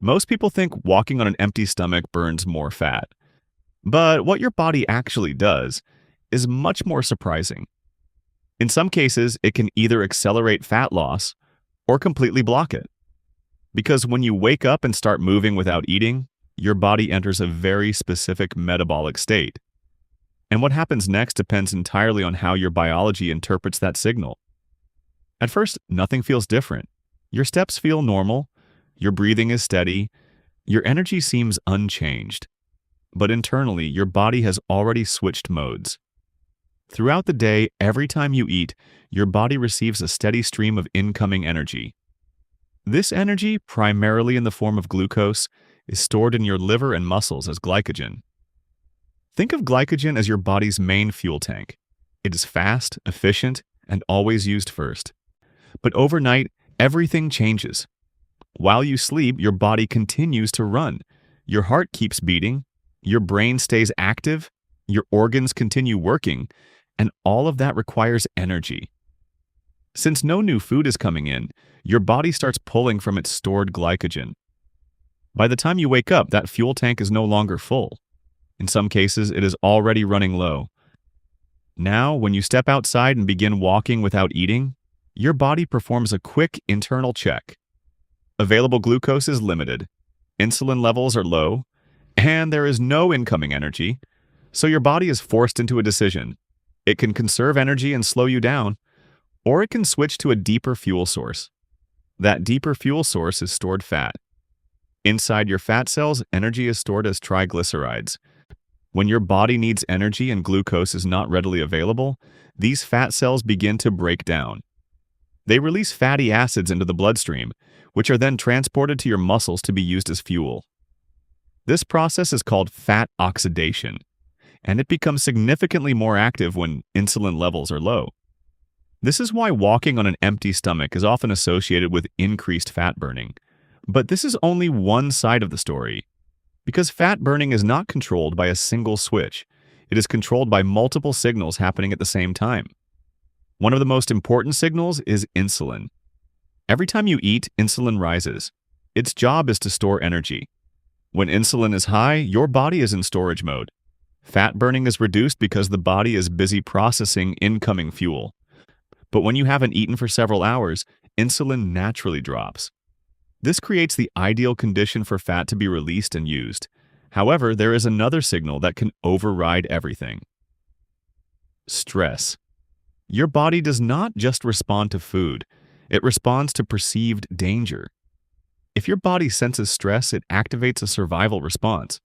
Most people think walking on an empty stomach burns more fat. But what your body actually does is much more surprising. In some cases, it can either accelerate fat loss or completely block it. Because when you wake up and start moving without eating, your body enters a very specific metabolic state. And what happens next depends entirely on how your biology interprets that signal. At first, nothing feels different. Your steps feel normal, your breathing is steady, your energy seems unchanged. But internally, your body has already switched modes. Throughout the day, every time you eat, your body receives a steady stream of incoming energy. This energy, primarily in the form of glucose, is stored in your liver and muscles as glycogen. Think of glycogen as your body's main fuel tank. It is fast, efficient, and always used first. But overnight, everything changes. While you sleep, your body continues to run. Your heart keeps beating, your brain stays active, your organs continue working, and all of that requires energy. Since no new food is coming in, your body starts pulling from its stored glycogen. By the time you wake up, that fuel tank is no longer full. In some cases, it is already running low. Now, when you step outside and begin walking without eating, your body performs a quick internal check. Available glucose is limited, insulin levels are low, and there is no incoming energy, so your body is forced into a decision. It can conserve energy and slow you down, or it can switch to a deeper fuel source. That deeper fuel source is stored fat. Inside your fat cells, energy is stored as triglycerides. When your body needs energy and glucose is not readily available, these fat cells begin to break down. They release fatty acids into the bloodstream, which are then transported to your muscles to be used as fuel. This process is called fat oxidation, and it becomes significantly more active when insulin levels are low. This is why walking on an empty stomach is often associated with increased fat burning. But this is only one side of the story. Because fat burning is not controlled by a single switch, it is controlled by multiple signals happening at the same time. One of the most important signals is insulin. Every time you eat, insulin rises. Its job is to store energy. When insulin is high, your body is in storage mode. Fat burning is reduced because the body is busy processing incoming fuel. But when you haven't eaten for several hours, insulin naturally drops. This creates the ideal condition for fat to be released and used. However, there is another signal that can override everything. Stress. Your body does not just respond to food, it responds to perceived danger. If your body senses stress, it activates a survival response.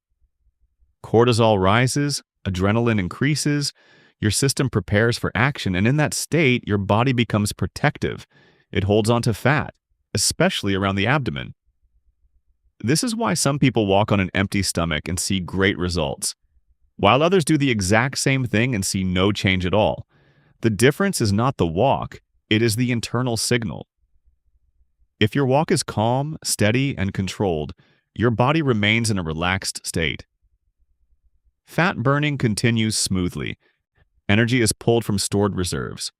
Cortisol rises, adrenaline increases, your system prepares for action, and in that state, your body becomes protective. It holds onto fat, especially around the abdomen. This is why some people walk on an empty stomach and see great results, while others do the exact same thing and see no change at all. The difference is not the walk, it is the internal signal. If your walk is calm, steady, and controlled, your body remains in a relaxed state. Fat burning continues smoothly. Energy is pulled from stored reserves.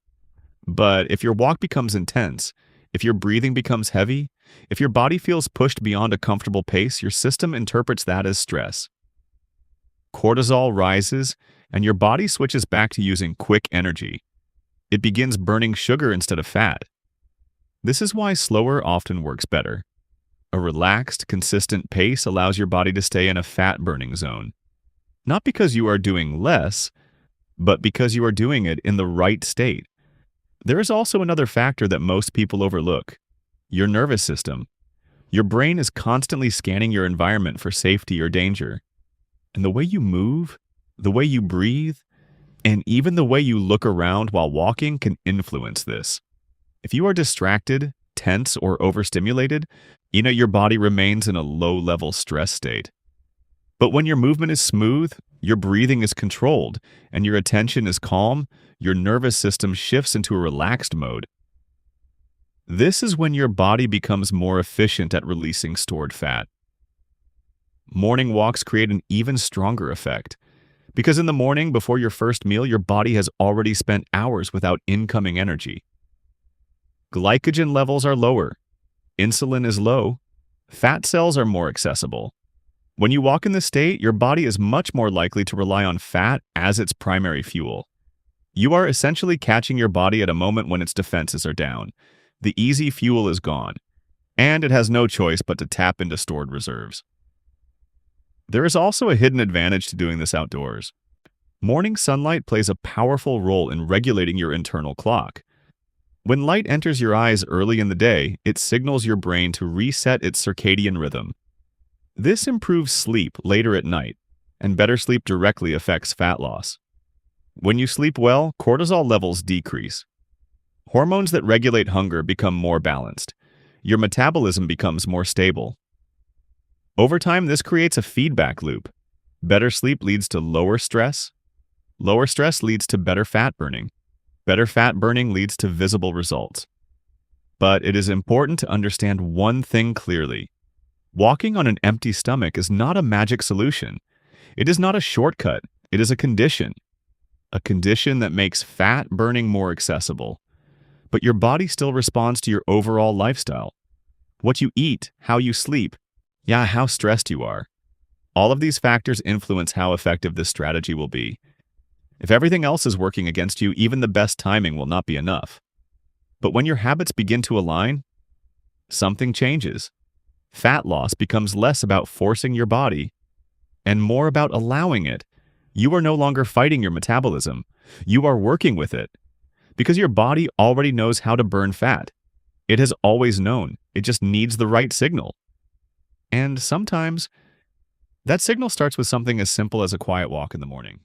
But if your walk becomes intense, if your breathing becomes heavy, if your body feels pushed beyond a comfortable pace, your system interprets that as stress. Cortisol rises, and your body switches back to using quick energy. It begins burning sugar instead of fat. This is why slower often works better. A relaxed, consistent pace allows your body to stay in a fat-burning zone. Not because you are doing less, but because you are doing it in the right state. There is also another factor that most people overlook: your nervous system. Your brain is constantly scanning your environment for safety or danger. And the way you move, the way you breathe, and even the way you look around while walking can influence this. If you are distracted, tense, or overstimulated, your body remains in a low-level stress state. But when your movement is smooth, your breathing is controlled, and your attention is calm, your nervous system shifts into a relaxed mode. This is when your body becomes more efficient at releasing stored fat. Morning walks create an even stronger effect, because in the morning before your first meal, your body has already spent hours without incoming energy. Glycogen levels are lower, insulin is low, Fat cells are more accessible. When you walk in this state, your body is much more likely to rely on fat as its primary fuel. You are essentially catching your body at a moment when its defenses are down. The easy fuel is gone, and it has no choice but to tap into stored reserves. There is also a hidden advantage to doing this outdoors. Morning sunlight plays a powerful role in regulating your internal clock. When light enters your eyes early in the day, it signals your brain to reset its circadian rhythm. This improves sleep later at night, and better sleep directly affects fat loss. When you sleep well, cortisol levels decrease. Hormones that regulate hunger become more balanced. Your metabolism becomes more stable. Over time, this creates a feedback loop. Better sleep leads to lower stress. Lower stress leads to better fat burning. Better fat burning leads to visible results. But it is important to understand one thing clearly. Walking on an empty stomach is not a magic solution. It is not a shortcut. It is a condition. A condition that makes fat burning more accessible. But your body still responds to your overall lifestyle. What you eat, how you sleep, how stressed you are. All of these factors influence how effective this strategy will be. If everything else is working against you, even the best timing will not be enough. But when your habits begin to align, something changes. Fat loss becomes less about forcing your body and more about allowing it. You are no longer fighting your metabolism. You are working with it. Because your body already knows how to burn fat. It has always known. It just needs the right signal. And sometimes, that signal starts with something as simple as a quiet walk in the morning.